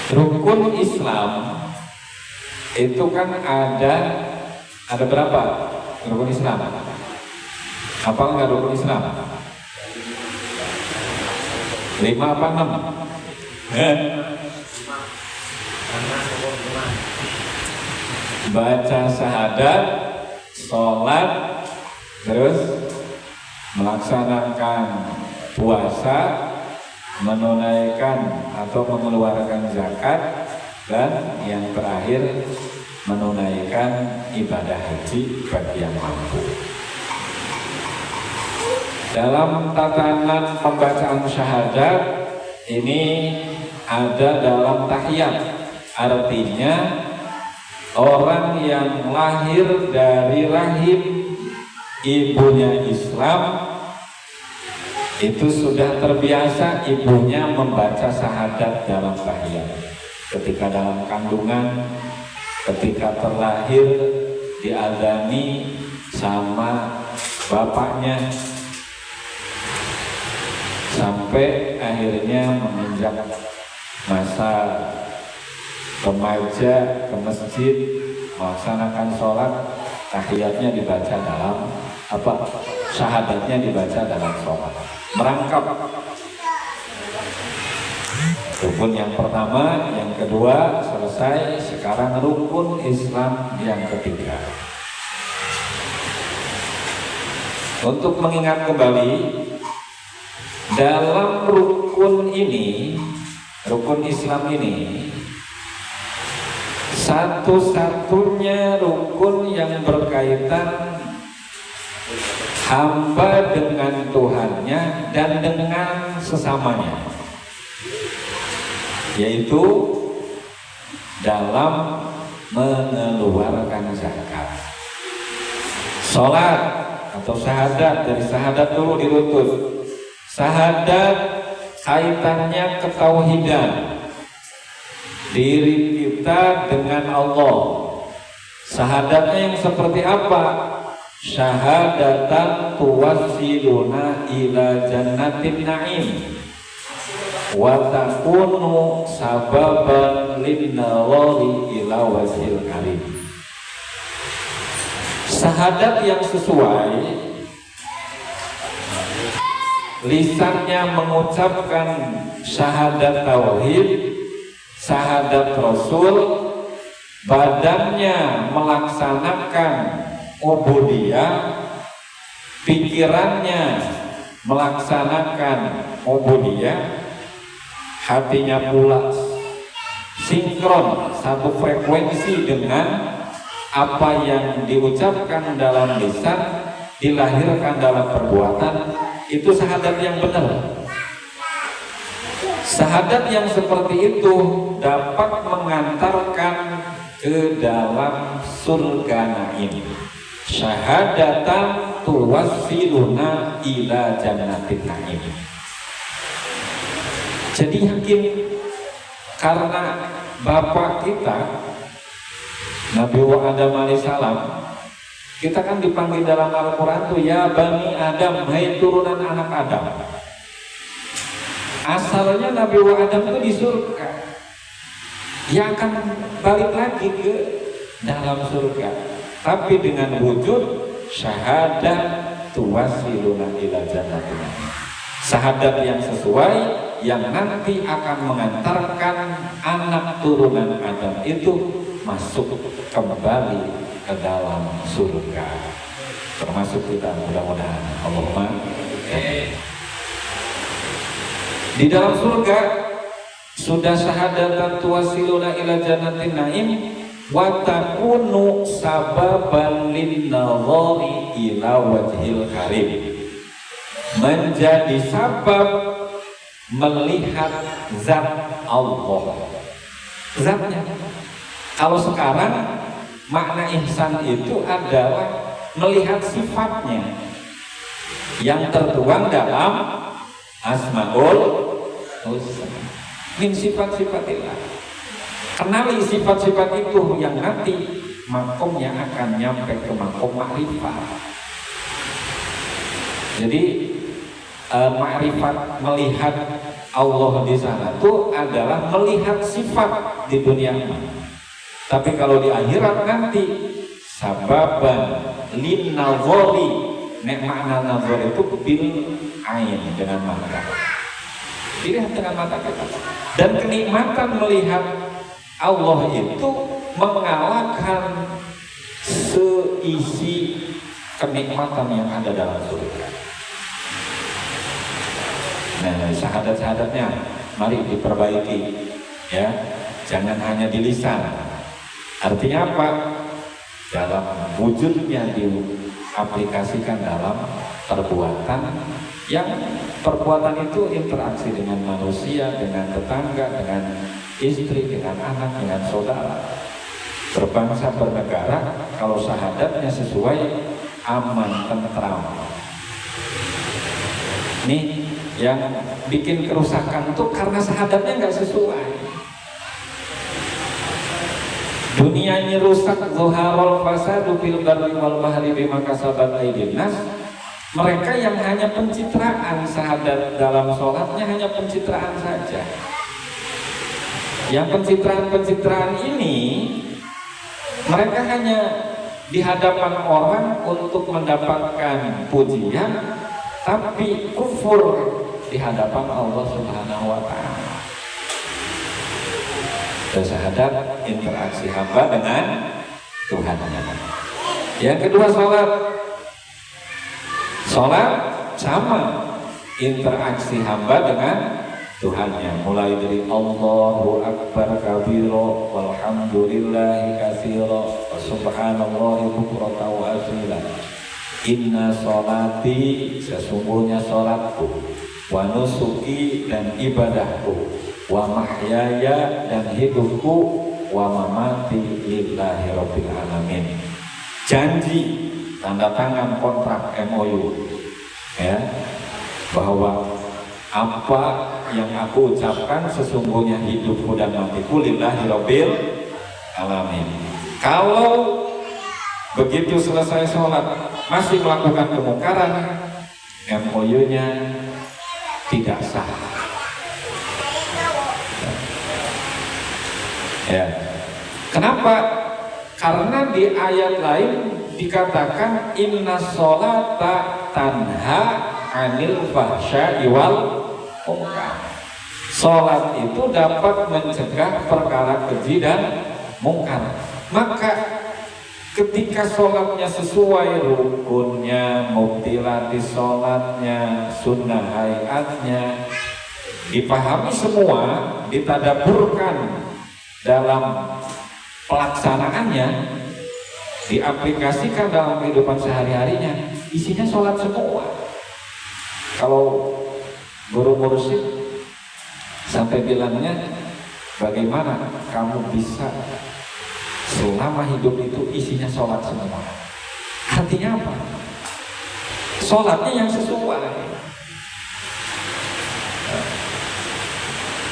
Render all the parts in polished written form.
Rukun Islam itu kan ada berapa rukun Islam? Apa enggak rukun Islam? 5 apa 6? Baca syahadat, sholat, terus melaksanakan puasa, menunaikan atau mengeluarkan zakat, dan yang terakhir menunaikan ibadah haji bagi yang mampu. Dalam tatanan pembacaan syahadat ini ada dalam tahiyat, artinya orang yang lahir dari rahim ibunya Islam itu sudah terbiasa ibunya membaca syahadat dalam tahiyat. Ketika dalam kandungan, ketika terlahir diadzani sama bapaknya, sampai akhirnya menginjak masa remaja ke masjid melaksanakan sholat, tahiyatnya dibaca dalam syahadatnya dibaca dalam sholat. Merangkap rukun yang pertama, yang kedua selesai, sekarang rukun Islam yang ketiga. Untuk mengingat kembali, dalam rukun ini, rukun Islam ini, satu-satunya rukun yang berkaitan hamba dengan Tuhannya dan dengan sesamanya, yaitu dalam mengeluarkan zakat. Sholat atau syahadat, dari syahadat dulu dirutut. Syahadat kaitannya ketauhidan diri kita dengan Allah. Syahadatnya yang seperti apa? Syahadatan tuwasiluna ila jannatin na'im wa takunu sababan linnawari ila wajhil karim. Syahadat yang sesuai, lisannya mengucapkan syahadat tauhid, syahadat Rasul, badannya melaksanakan ubudiyah, pikirannya melaksanakan ubudiyah, hatinya pula sinkron, satu frekuensi dengan apa yang diucapkan dalam lisan, dilahirkan dalam perbuatan. Itu syahadat yang benar. Syahadat yang seperti itu dapat mengantarkan ke dalam surga naim. Syahadatan tuwasiluna ila jannatin naim. Jadi yakin, karena bapak kita Nabi Adam alaihissalam, kita kan dipanggil dalam Al-Quran tuh ya Bani Adam, hai turunan anak Adam. Asalnya Nabi Adam itu di surga, yang akan balik lagi ke dalam surga, tapi dengan wujud syahadat tuwasiluna ila jannatin. Syahadat yang sesuai, yang nanti akan mengantarkan anak turunan Adam itu masuk kembali ke dalam surga, termasuk kita mudah-mudahan. Allahumma di dalam surga sudah syahadatan tuwasiluna ila jannatin naim wa takunu sababan linnadhari ila wajhil karim, menjadi sabab melihat zat Allah. Zatnya, kalau sekarang makna ihsan itu adalah melihat sifatnya yang tertuang dalam Asmaul Husna min sifat-sifatillah. Kenali sifat-sifat itu yang nanti makomnya akan nyampe ke makom ma'rifat. Jadi ma'rifat melihat Allah di sana tuh adalah melihat sifat di dunia ini. Tapi kalau di akhirat nanti sababan lin nazari, nek makna nazar itu bil ain, dengan mata. Dilihat dengan mata kita. Dan kenikmatan melihat Allah itu mengalahkan seisi kenikmatan yang ada dalam surga. Nah, syahadat-syahadatnya mari diperbaiki, ya, jangan hanya di lisan. Artinya apa? Dalam wujudnya diaplikasikan dalam perbuatan, yang perbuatan itu interaksi dengan manusia, dengan tetangga, dengan istri, dengan anak, dengan saudara, berbangsa, bernegara. Kalau syahadatnya sesuai, aman, tentram. Nih yang bikin kerusakan itu karena syahadatnya nggak sesuai. Dunianya rusak, zuharul fasadu fil barri wal bahri bima kasabat aydin nas. Mereka yang hanya pencitraan syahadat dalam sholatnya, hanya pencitraan saja. Yang pencitraan-pencitraan ini mereka hanya di hadapan orang untuk mendapatkan pujian, tapi kufur di hadapan Allah Subhanahu wa Ta'ala. Syahadat interaksi hamba dengan Tuhannya. Yang kedua sholat. Sholat sama interaksi hamba dengan Tuhannya, mulai dari Allahu Akbar kabiro walhamdulillahi katsiro wa subhanallahi bukratan wa asila. Inna sholati, sesungguhnya sholatku, wa nusuki, dan ibadahku, wa mahyaya, dan hidupku, wa mamati lillahi rabbil alamin. Janji, tanda tangan kontrak MOU, ya, bahwa apa yang aku ucapkan sesungguhnya hidupku dan matiku lillahi rabbil alamin. Kalau begitu selesai sholat masih melakukan kemungkaran, MOU-nya tidak sah. Ya. Kenapa? Karena di ayat lain dikatakan inna sholata tanha anil fahsya'i wal munkar. Sholat itu dapat mencegah perkara keji dan mungkar. Maka ketika sholatnya sesuai rukunnya, mubtilati sholatnya, sunnah hayatnya, dipahami semua, ditadaburkan dalam pelaksanaannya, diaplikasikan dalam kehidupan sehari-harinya, isinya sholat semua. Kalau guru mursyid sampai bilangnya, bagaimana kamu bisa selama hidup itu isinya sholat semua? Artinya apa? Sholatnya yang sesuai.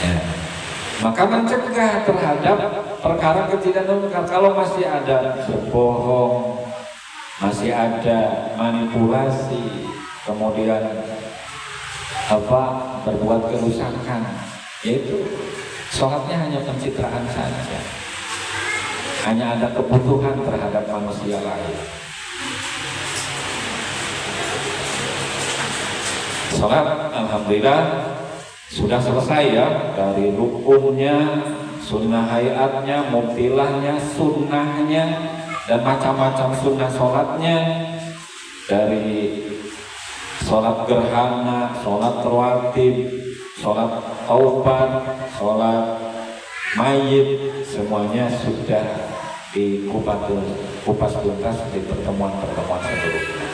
Ya. Maka mencegah terhadap perkara keji dan munkar. Kalau masih ada berbohong, masih ada manipulasi, kemudian berbuat kerusakan, yaitu sholatnya hanya pencitraan saja, hanya ada kebutuhan terhadap manusia lain. Sholat alhamdulillah sudah selesai, ya, dari rukunnya, sunnah hayatnya, mubtilahnya, sunnahnya, dan macam-macam sunnah sholatnya, dari sholat gerhana, sholat rawatib, sholat taubat, sholat mayit, semuanya sudah dikupas tuntas di pertemuan-pertemuan sebelumnya.